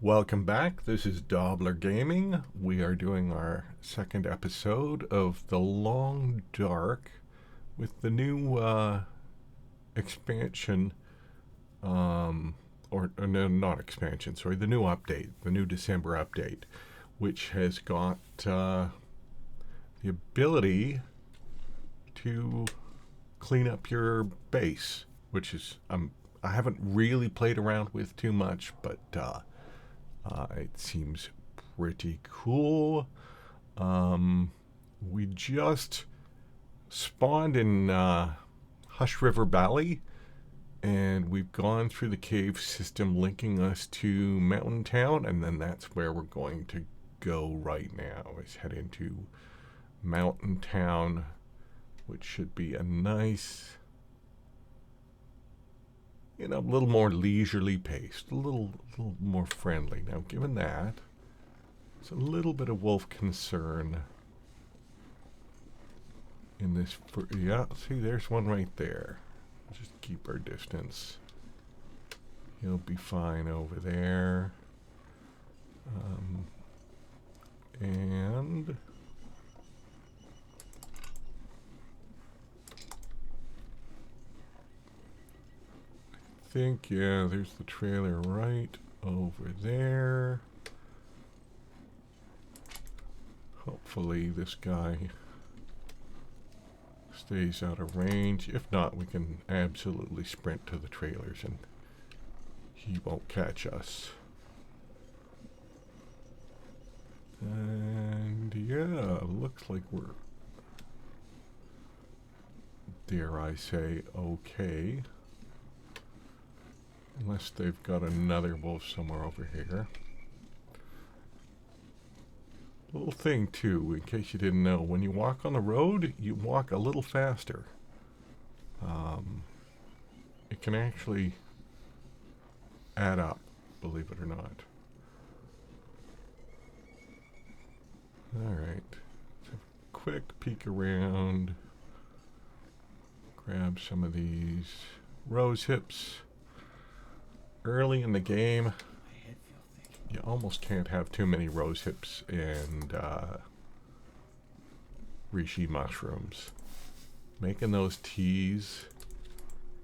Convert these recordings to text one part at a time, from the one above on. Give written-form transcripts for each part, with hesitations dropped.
Welcome back. This is Dobler Gaming. We are doing our second episode of The Long Dark with the new expansion, or no, not expansion, sorry, the new update, the new December update, which has got the ability to clean up your base, which is, I haven't really played around with too much, but it seems pretty cool. We just spawned in Hush River Valley, and we've gone through the cave system linking us to Mountain Town, and then that's where we're going to go right now, is head into Mountain Town, which should be a nice, a little more leisurely paced, a little more friendly. Now, given that, there's a little bit of wolf concern in this. Yeah, see, there's one right there. Just keep our distance. He'll be fine over there. And think, yeah, there's the trailer right over there. Hopefully this guy stays out of range. If not, we can absolutely sprint to the trailers and he won't catch us. And yeah, looks like we're, dare I say, okay. Unless they've got another wolf somewhere over here. Little thing too, in case you didn't know, when you walk on the road, you walk a little faster. It can actually add up, believe it or not. Alright, let's have a quick peek around. Grab some of these rose hips. Early in the game, you almost can't have too many rose hips and reishi mushrooms. Making those teas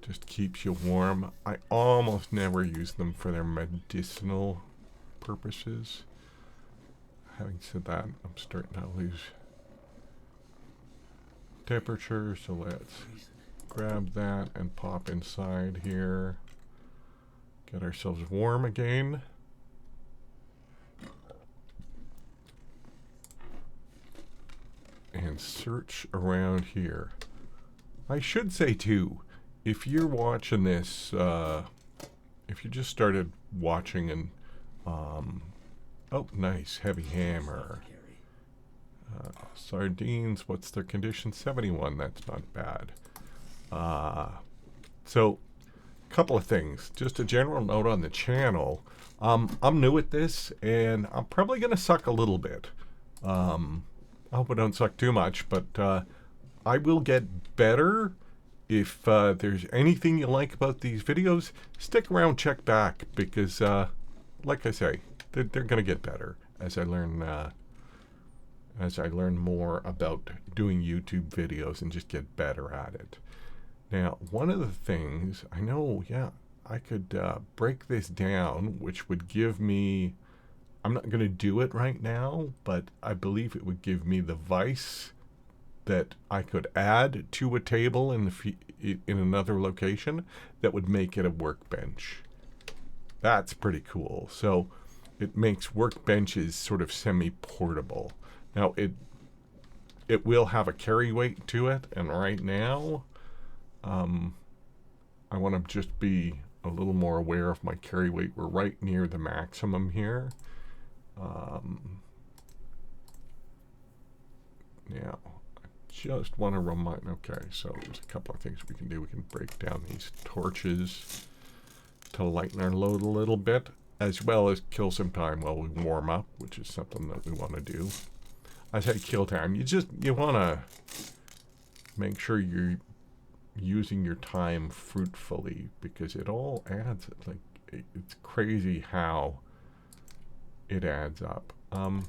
just keeps you warm. I almost never use them for their medicinal purposes. Having said that, I'm starting to lose temperature, so let's grab that and pop inside here. Get ourselves warm again. And search around here. I should say too, if you're watching this, if you just started watching and, oh nice, heavy hammer. Sardines, what's their condition? 71, that's not bad. So, couple of things. Just a general note on the channel. I'm new at this, and I'm probably going to suck a little bit. I hope I don't suck too much, but I will get better. If there's anything you like about these videos, stick around, check back, because, like I say, they're going to get better as I learn more about doing YouTube videos and just get better at it. Now, one of the things, I know, yeah, I could break this down, which would give me, I'm not going to do it right now, but I believe it would give me the vice that I could add to a table in another location that would make it a workbench. That's pretty cool. So it makes workbenches sort of semi-portable. Now, it will have a carry weight to it, and right now, I want to just be a little more aware of my carry weight. We're right near the maximum here. Now, I just want to remind, okay, so there's a couple of things we can do. We can break down these torches to lighten our load a little bit, as well as kill some time while we warm up, which is something that we want to do. I say kill time. You want to make sure you're using your time fruitfully, because it all adds, like, it's crazy how it adds up. I'm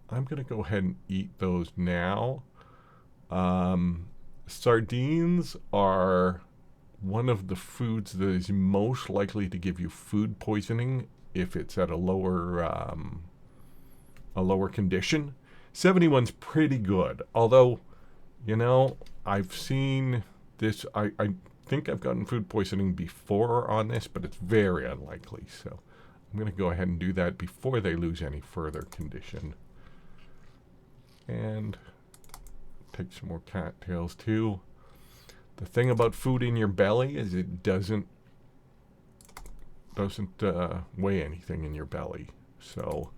going to go ahead and eat those now. Sardines are one of the foods that is most likely to give you food poisoning if it's at a lower condition. 71's pretty good, although, you know, I've seen this. I think I've gotten food poisoning before on this, but it's very unlikely. So I'm going to go ahead and do that before they lose any further condition. And take some more cattails too. The thing about food in your belly is it doesn't weigh anything in your belly. So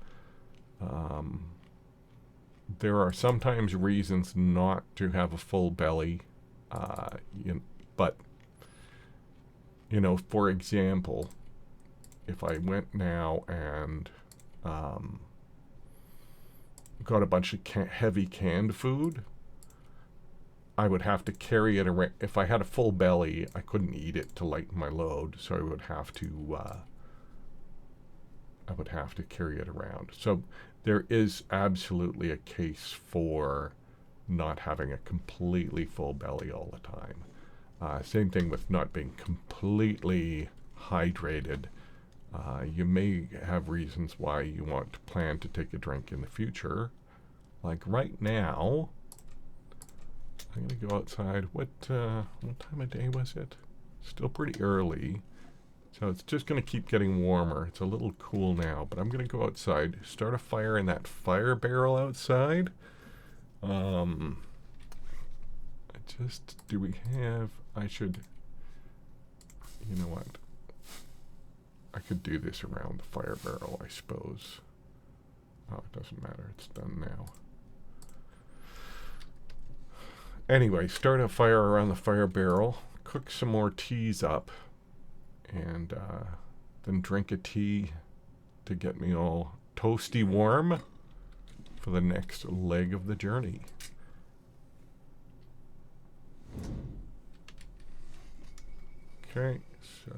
there are sometimes reasons not to have a full belly. But, you know, for example, if I went now and got a bunch of heavy canned food, I would have to carry it around. If I had a full belly, I couldn't eat it to lighten my load, so I would have to carry it around. So there is absolutely a case for not having a completely full belly all the time. Same thing with not being completely hydrated. You may have reasons why you want to plan to take a drink in the future. Like right now, I'm going to go outside. What time of day was it? Still pretty early. So it's just going to keep getting warmer. It's a little cool now, but I'm going to go outside, start a fire in that fire barrel outside. You know what? I could do this around the fire barrel, I suppose. Oh, it doesn't matter. It's done now. Anyway, start a fire around the fire barrel, cook some more teas up, and then drink a tea to get me all toasty warm for the next leg of the journey. Okay, so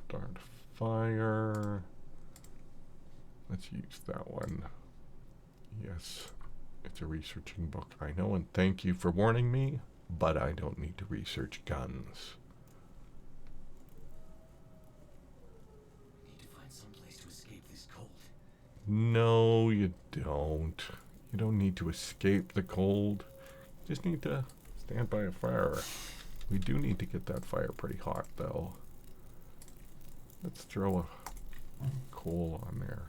start fire. Let's use that one. Yes, it's a researching book, I know, and thank you for warning me, but I don't need to research guns. Need to find some place to escape this cold. No, you don't. You don't need to escape the cold. You just need to stand by a fire. We do need to get that fire pretty hot, though. Let's throw a coal on there.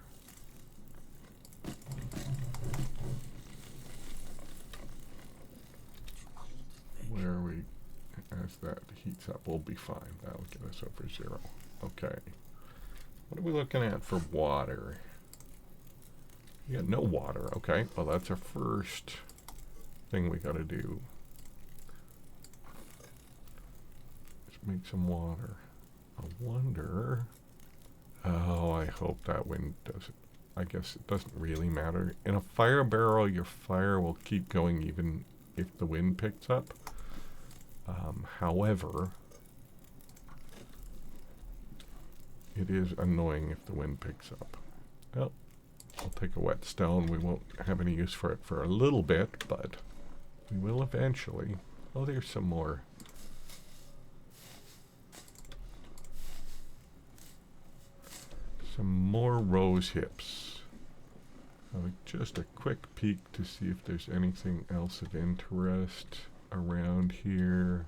Where are we? As that heats up, we'll be fine. That'll get us over 0. Okay. What are we looking at for water? We got no water. Okay. Well, that's our first thing we got to do. Let's make some water. I wonder. Oh, I hope that wind doesn't. I guess it doesn't really matter. In a fire barrel, your fire will keep going even if the wind picks up. However, it is annoying if the wind picks up. Well, I'll take a whetstone. We won't have any use for it for a little bit, but we will eventually. Oh, there's some more. Some more rose hips. Just a quick peek to see if there's anything else of interest around here.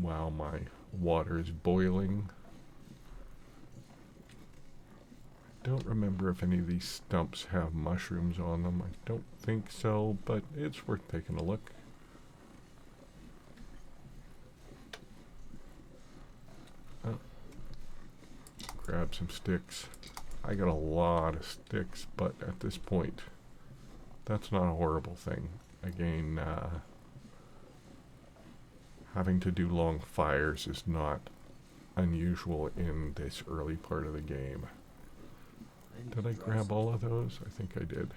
Wow, my water is boiling. I don't remember if any of these stumps have mushrooms on them. I don't think so, but it's worth taking a look. Grab some sticks. I got a lot of sticks, but at this point, that's not a horrible thing. Again, having to do long fires is not unusual in this early part of the game. Did I grab all of those? I think I did.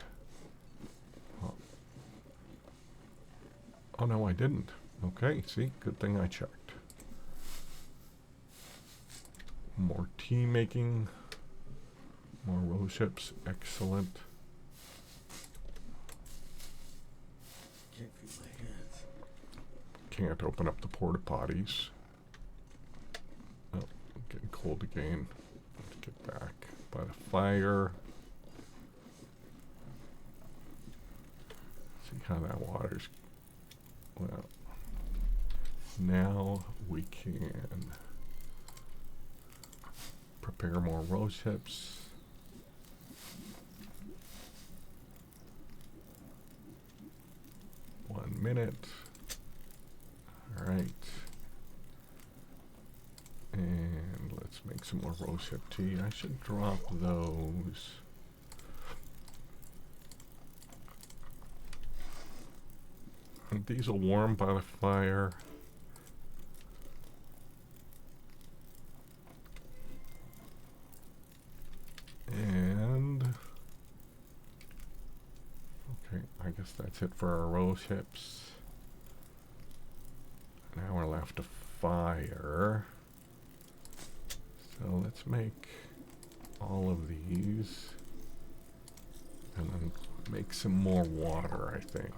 Oh no, I didn't. Okay, see, good thing I checked. More tea making. More rose hips, excellent. Can't feel my hands. Can't open up the porta potties. Oh, getting cold again. Let's get back by the fire. See how that water's. Well, now we can prepare more rose hips. One minute. All right. And let's make some more rose hip tea. I should drop those. And these will warm by the fire. And okay, I guess that's it for our rose hips. Now we're left to fire. So let's make all of these and then make some more water, I think.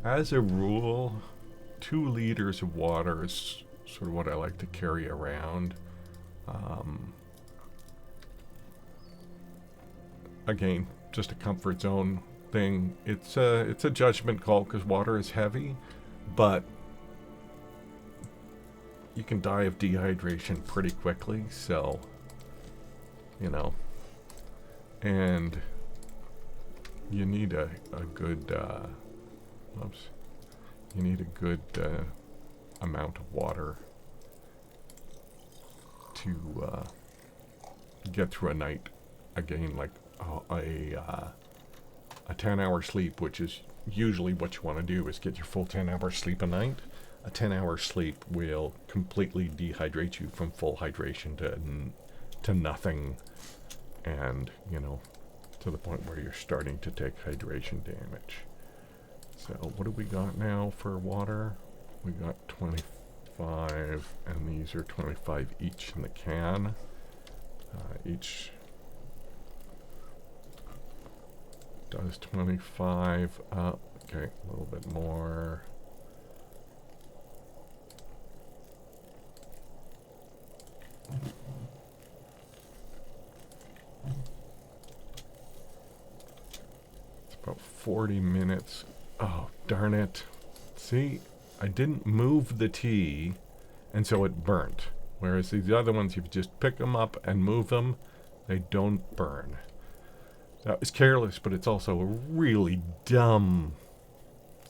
As a rule, 2 liters of water is sort of what I like to carry around. Again, just a comfort zone thing. It's a judgment call because water is heavy, but you can die of dehydration pretty quickly, so, you know, and you need a good, you need a good amount of water to get through a night. Again, like a 10-hour sleep, which is usually what you want to do, is get your full 10-hour sleep a night. A 10-hour sleep will completely dehydrate you from full hydration to nothing, and, you know, to the point where you're starting to take hydration damage. So what do we got now for water? We got 25, and these are 25 each in the can. Each does 25. Okay, a little bit more. It's about 40 minutes. Oh, darn it. See, I didn't move the tea, and so it burnt. Whereas these other ones, if you just pick them up and move them, they don't burn. That was careless, but it's also a really dumb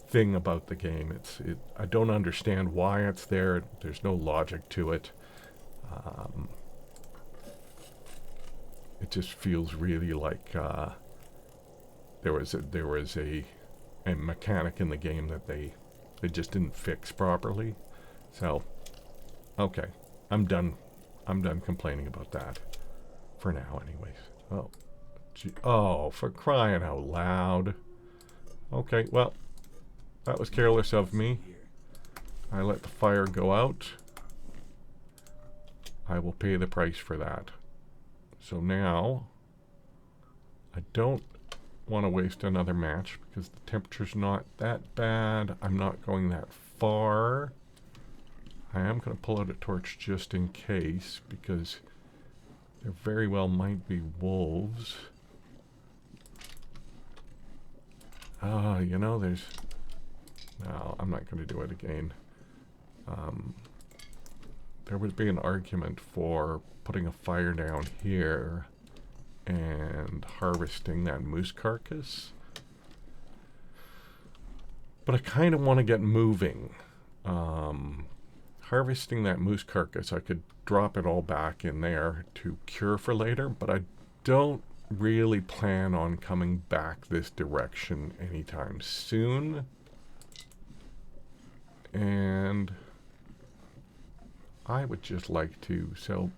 thing about the game. I don't understand why it's there. There's no logic to it. It just feels really like there was a mechanic in the game that they just didn't fix properly. So, okay, I'm done complaining about that for now, anyways. Oh, gee, oh, for crying out loud. Okay, well, that was careless of me. I let the fire go out. I will pay the price for that. So now, I don't want to waste another match because the temperature's not that bad. I'm not going that far. I am going to pull out a torch just in case, because there very well might be wolves. You know, there's... No, I'm not going to do it again. There would be an argument for putting a fire down here and harvesting that moose carcass. But I kind of want to get moving. Harvesting that moose carcass, I could drop it all back in there to cure for later, but I don't really plan on coming back this direction anytime soon. And I would just like to, so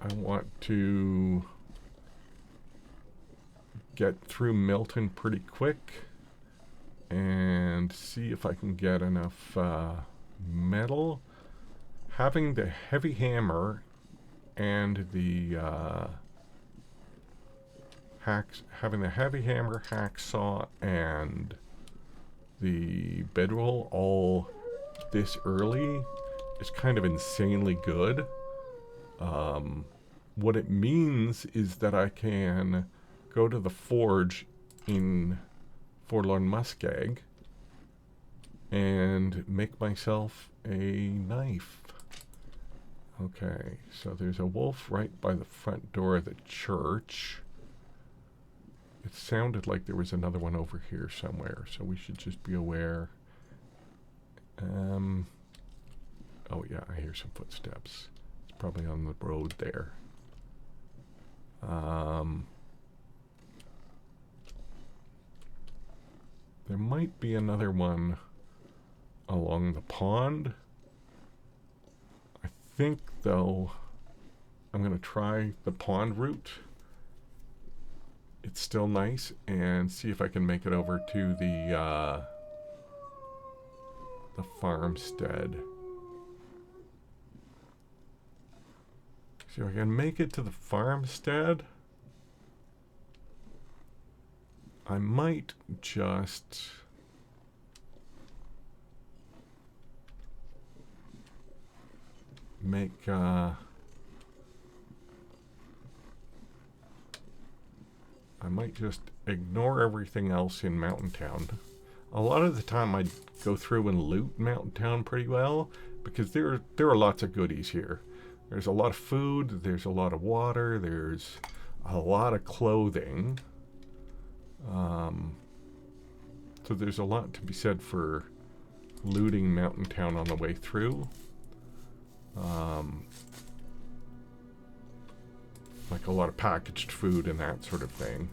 I want to get through Milton pretty quick and see if I can get enough metal. Having the heavy hammer and the having the heavy hammer, hacksaw, and the bedroll all this early is kind of insanely good. What it means is that I can go to the forge in Forlorn Muskeg and make myself a knife. Okay, so there's a wolf right by the front door of the church. It sounded like there was another one over here somewhere, so we should just be aware. Oh yeah, I hear some footsteps. It's probably on the road there. There might be another one along the pond. I think, though, I'm going to try the pond route. It's still nice, and see if I can make it over to the farmstead. See if I can make it to the farmstead. I might just make I might just ignore everything else in Mountain Town. A lot of the time I go through and loot Mountain Town pretty well because there are lots of goodies here. There's a lot of food, there's a lot of water, there's a lot of clothing. So there's a lot to be said for looting Mountain Town on the way through. Like a lot of packaged food and that sort of thing.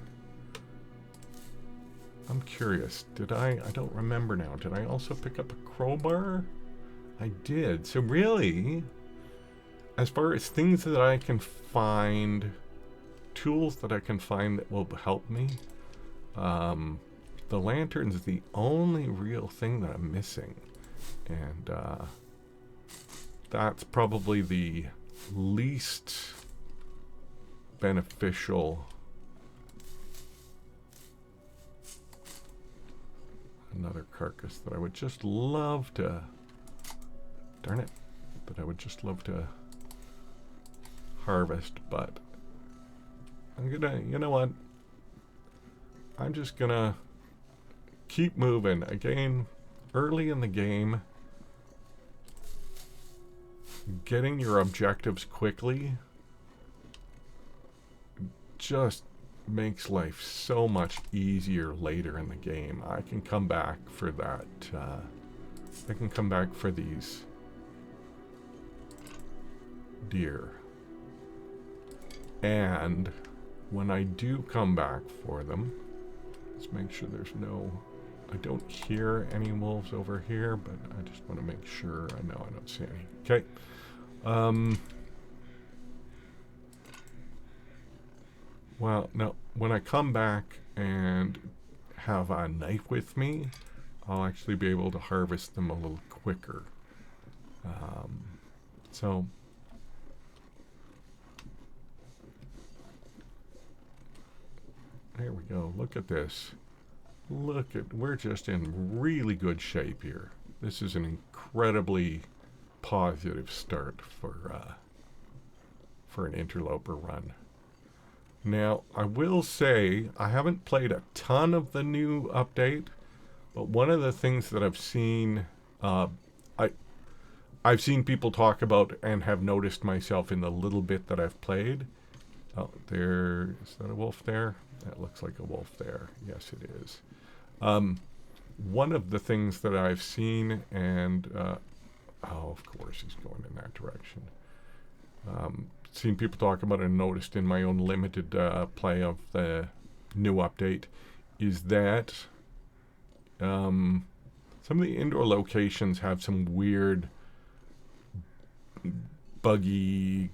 I'm curious, I don't remember now, did I also pick up a crowbar? I did. So really, as far as things that I can find, tools that I can find that will help me, the lantern's the only real thing that I'm missing. And that's probably the least beneficial. Another carcass that I would just love to, darn it, that I would just love to harvest, but I'm gonna, you know what, I'm just gonna keep moving. Again, early in the game, getting your objectives quickly just makes life so much easier later in the game. I can come back for that. I can come back for these deer. And when I do come back for them, let's make sure there's no... I don't hear any wolves over here, but I just want to make sure. I know I don't see any. Okay. Well, no, when I come back and have a knife with me, I'll actually be able to harvest them a little quicker. So, there we go. Look at this. We're just in really good shape here. This is an incredibly positive start for an interloper run. Now, I will say, I haven't played a ton of the new update, but one of the things that I've seen, I've seen people talk about and have noticed myself in the little bit that I've played. Oh, is that a wolf there? That looks like a wolf there. Yes, it is. One of the things that I've seen, and, oh, of course he's going in that direction. Seen people talk about it and noticed in my own limited play of the new update is that some of the indoor locations have some weird buggy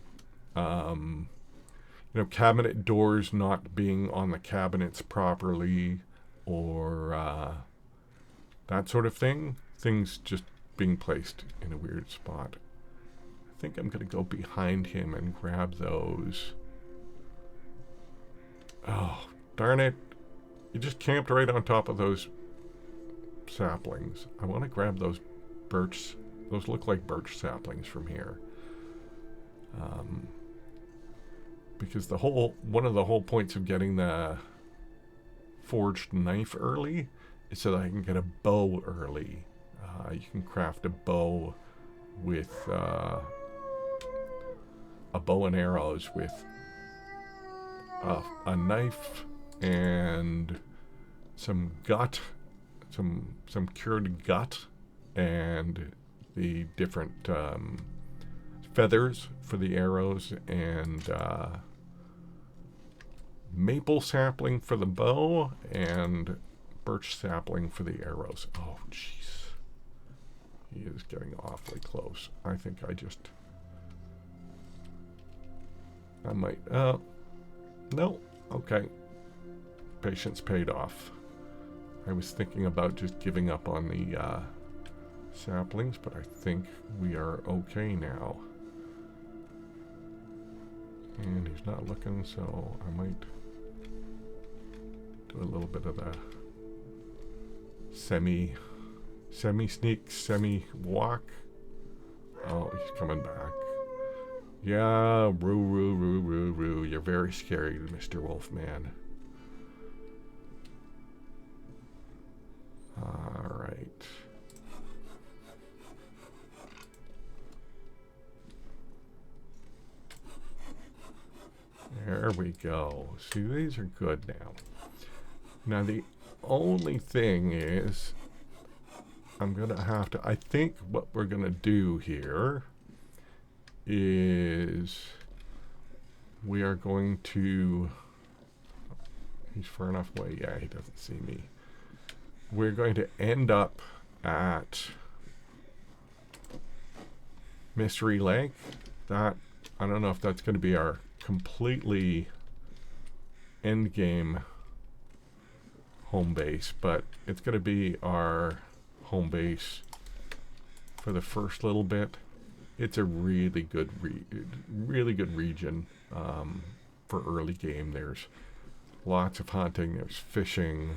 cabinet doors not being on the cabinets properly, or that sort of thing. Things just being placed in a weird spot. I think I'm going to go behind him and grab those. Oh, darn it. You just camped right on top of those saplings. I want to grab those birch. Those look like birch saplings from here. Because one of the whole points of getting the forged knife early is so that I can get a bow early. You can craft a bow with a bow and arrows with a knife and some gut, some cured gut, and the different feathers for the arrows, and maple sapling for the bow, and birch sapling for the arrows. Oh, jeez. He is getting awfully close. I think I might, no, okay. Patience paid off. I was thinking about just giving up on the saplings, but I think we are okay now. And he's not looking, so I might do a little bit of the semi-sneak, semi-walk. Oh, he's coming back. Yeah, roo. You're very scary, Mr. Wolfman. All right. There we go. See, these are good now. Now, the only thing is, I'm going to have to, I think what we're going to do here is we are going to, he's far enough away. Yeah, he doesn't see me. We're going to end up at Mystery Lake. That, I don't know if that's going to be our completely end game home base, but it's going to be our home base for the first little bit. It's a really good region for early game. There's lots of hunting, there's fishing,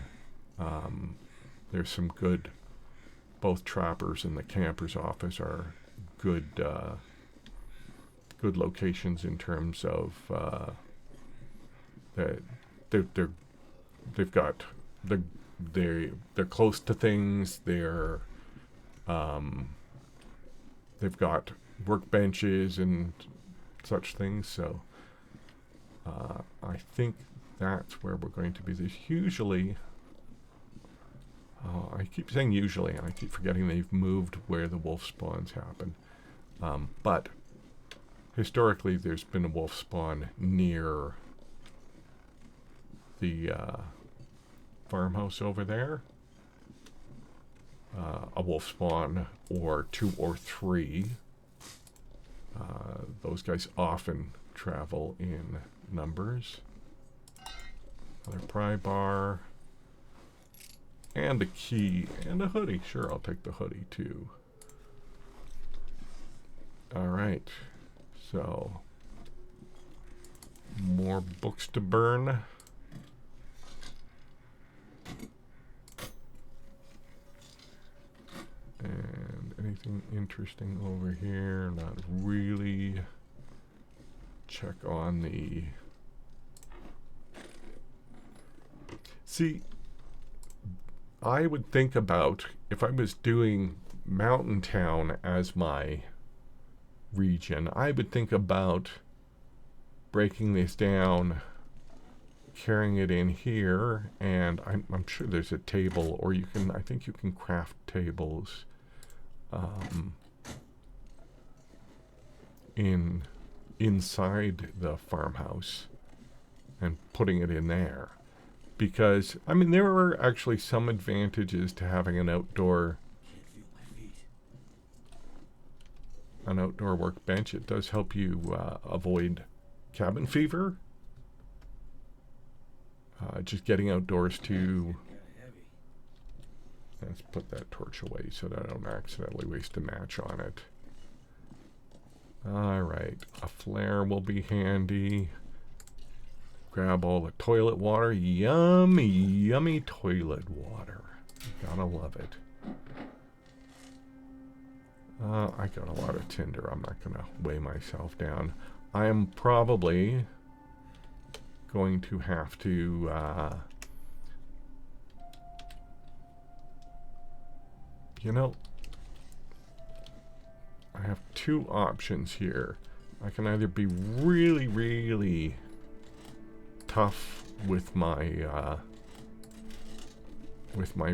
there's some good, both trappers and the camper's office are good good locations in terms of that they've got they're close to things. They've got workbenches and such things. So I think that's where we're going to be. There's usually I keep saying usually, and I keep forgetting they've moved where the wolf spawns happen. But historically, there's been a wolf spawn near the farmhouse over there. A wolf spawn or 2 or 3. Those guys often travel in numbers. Another pry bar. And a key. And a hoodie. Sure, I'll take the hoodie too. Alright. So, more books to burn. And anything interesting over here? Not really. Check on the... See, I would think about, if I was doing Mountain Town as my region, I would think about breaking this down, carrying it in here, and I'm sure there's a table, or you can, I think you can craft tables inside the farmhouse and putting it in there. Because, I mean, there are actually some advantages to having an outdoor workbench. It does help you avoid cabin fever. Just getting outdoors to... Let's put that torch away so that I don't accidentally waste a match on it. Alright, a flare will be handy. Grab all the toilet water. Yummy, yummy toilet water. Gotta love it. I got a lot of tinder. I'm not gonna weigh myself down. I am probably going to have to you know, I have two options here. I can either be really, really tough with my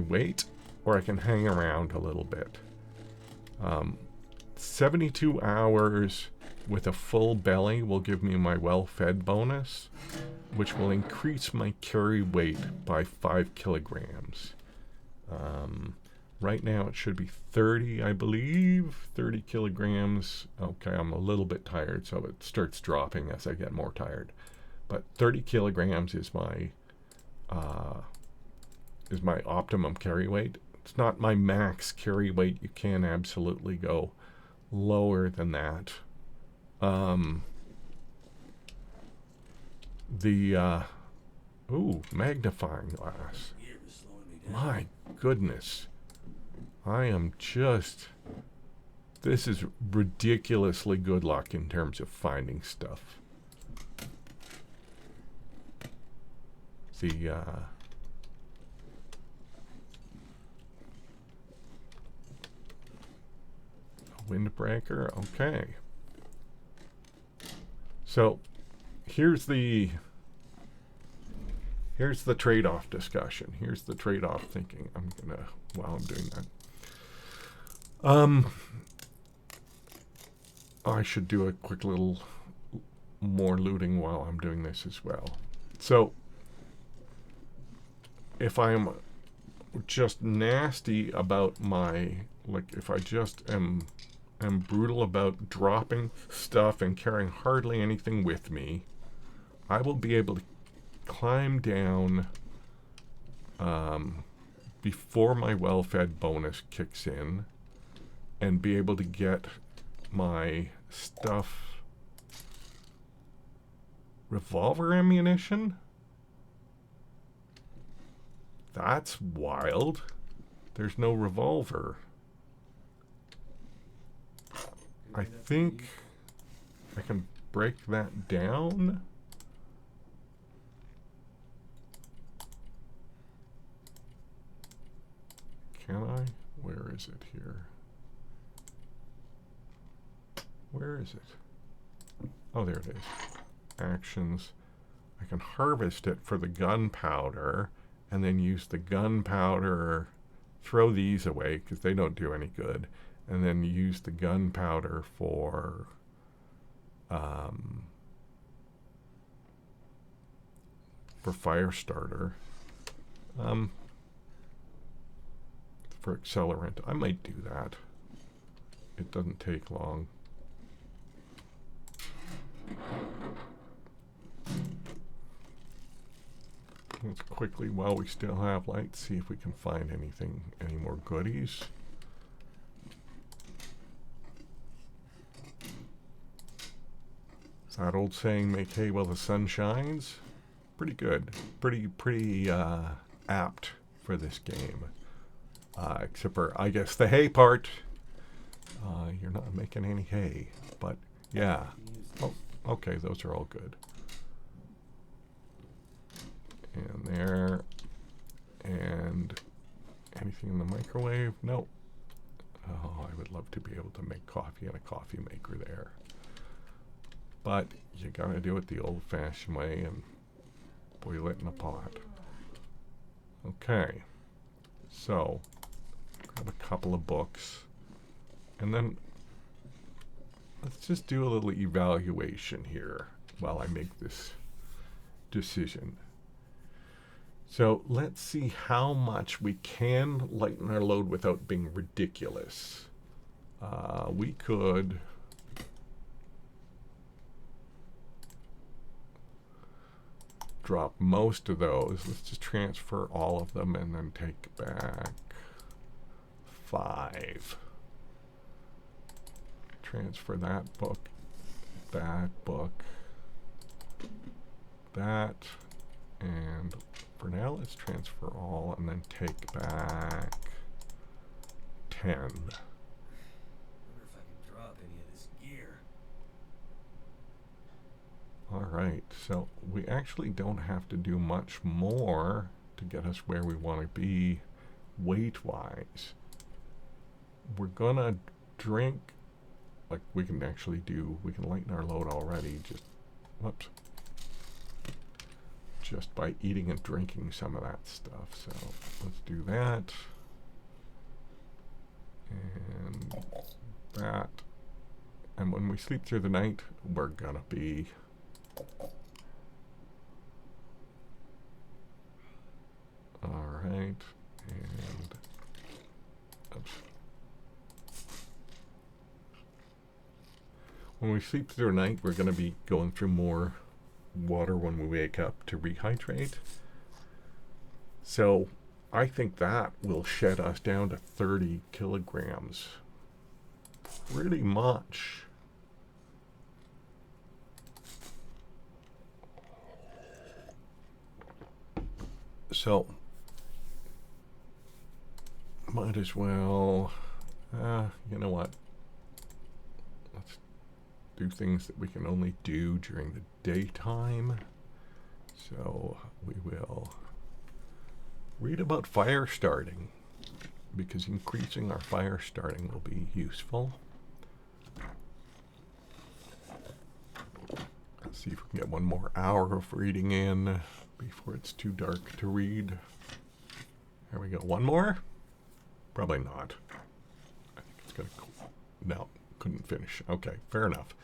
weight, or I can hang around a little bit. 72 hours with a full belly will give me my well-fed bonus, which will increase my carry weight by 5 kilograms. Right now it should be 30, I believe. 30 kilograms. Okay, I'm a little bit tired, so it starts dropping as I get more tired. But 30 kilograms is my optimum carry weight. It's not my max carry weight. You can absolutely go lower than that. Ooh, magnifying glass. My goodness. I am just... This is ridiculously good luck in terms of finding stuff. The, windbreaker, okay. So, here's the trade-off discussion. Here's the trade-off thinking. I'm gonna, while I'm doing that. I should do a quick little more looting while I'm doing this as well. So, if I'm just nasty about my, like, if I just am brutal about dropping stuff and carrying hardly anything with me, I will be able to climb down before my well-fed bonus kicks in and be able to get my stuff. Revolver ammunition? That's wild. There's no revolver. I think I can break that down. Can I? Where is it here? Where is it? Oh, there it is. Actions. I can harvest it for the gunpowder and then use the gunpowder, throw these away because they don't do any good, and then use the gunpowder for fire starter. For accelerant. I might do that. It doesn't take long. Let's quickly, while we still have light, see if we can find anything, any more goodies. Is that old saying, make hay while the sun shines? Pretty good. Pretty apt for this game. Except for, I guess, the hay part. You're not making any hay, but yeah. Oh, okay, those are all good. And there. And anything in the microwave? Nope. Oh, I would love to be able to make coffee in a coffee maker there. But you gotta do it the old-fashioned way and boil it in a pot. Okay. So, grab a couple of books. And then let's just do a little evaluation here while I make this decision. So let's see how much we can lighten our load without being ridiculous. We could drop most of those. Let's just transfer all of them and then take back 5. transfer that book, that, and for now let's transfer all and then take back 10. Wonder if I can drop any of this gear. Alright, so we actually don't have to do much more to get us where we want to be weight-wise. We're gonna drink, like we can lighten our load already, just by eating and drinking some of that stuff. So let's do that. And that. And when we sleep through the night, we're gonna be alright. And oops. When we sleep through the night, we're gonna be going through more water when we wake up to rehydrate. So I think that will shed us down to 30 kilograms. Pretty much. So might as well, you know what? Let's do things that we can only do during the daytime. So we will read about fire starting, because increasing our fire starting will be useful. Let's see if we can get one more hour of reading in before it's too dark to read. There we go. One more? Probably not. I think it's gonna. No, couldn't finish. Okay, fair enough.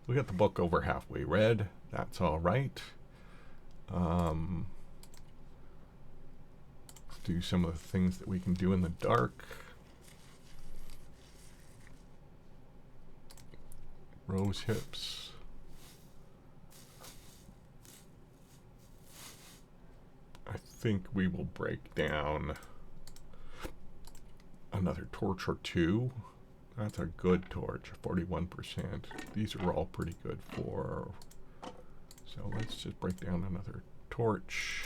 We got the book over halfway read. That's all right. Let's do some of the things that we can do in the dark. Rose hips. I think we will break down another torch or two. That's a good torch, 41%. These are all pretty good for... So let's just break down another torch.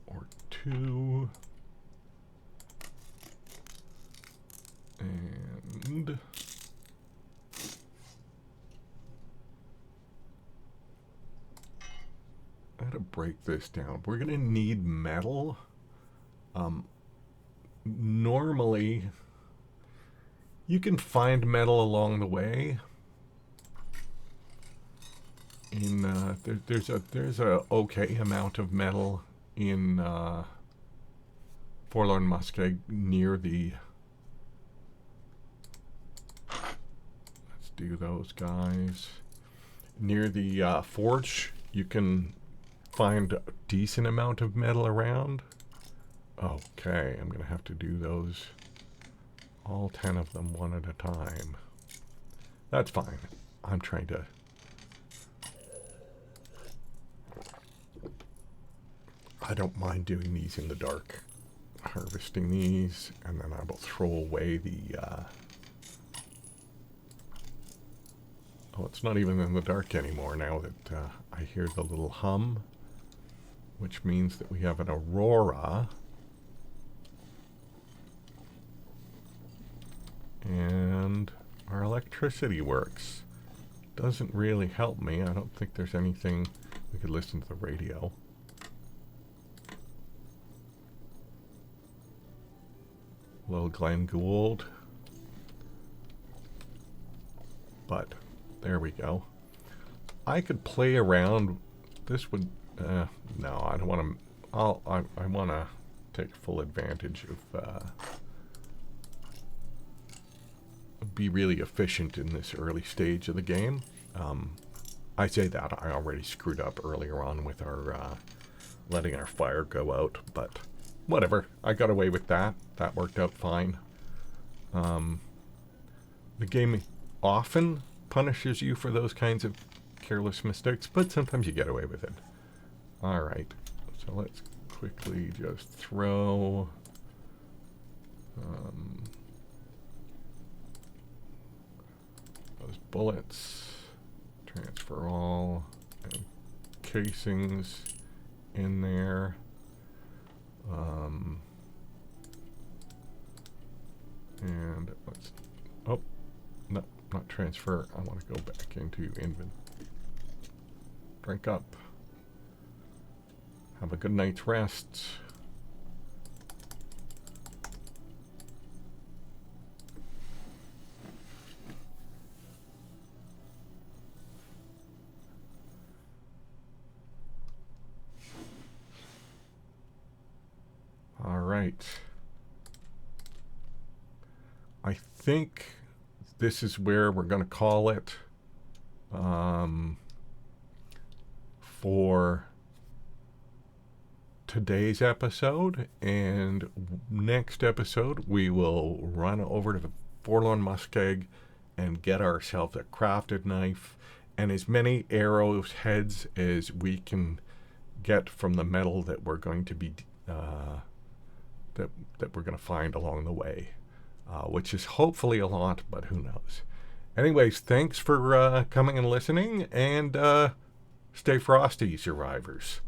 Or two. And... I gotta break this down. We're gonna need metal. Normally, you can find metal along the way. There's a okay amount of metal in Forlorn Muskeg near the. Let's do those guys near the forge. You can find a decent amount of metal around. Okay, I'm gonna have to do those, all 10 of them, one at a time. That's fine. I'm trying to... I don't mind doing these in the dark. Harvesting these, and then I will throw away the... Oh, it's not even in the dark anymore now that I hear the little hum, which means that we have an aurora. And our electricity works. Doesn't really help me. I don't think there's anything. We could listen to the radio. Little Glenn Gould. But there we go. I could play around. This would no, I don't want to. I want to take full advantage of be really efficient in this early stage of the game. I say that I already screwed up earlier on with our letting our fire go out, but whatever. I got away with that. That worked out fine. The game often punishes you for those kinds of careless mistakes, but sometimes you get away with it. Alright, so let's quickly just throw bullets, transfer all, and casings in there. And let's, oh, no, not transfer. I want to go back into inventory. Drink up. Have a good night's rest. All right. I think this is where we're going to call it for today's episode. And next episode, we will run over to the Forlorn Muskeg and get ourselves a crafted knife and as many arrows heads as we can get from the metal that we're going to be that we're going to find along the way, which is hopefully a lot, but who knows. Anyways, thanks for coming and listening, and stay frosty, survivors.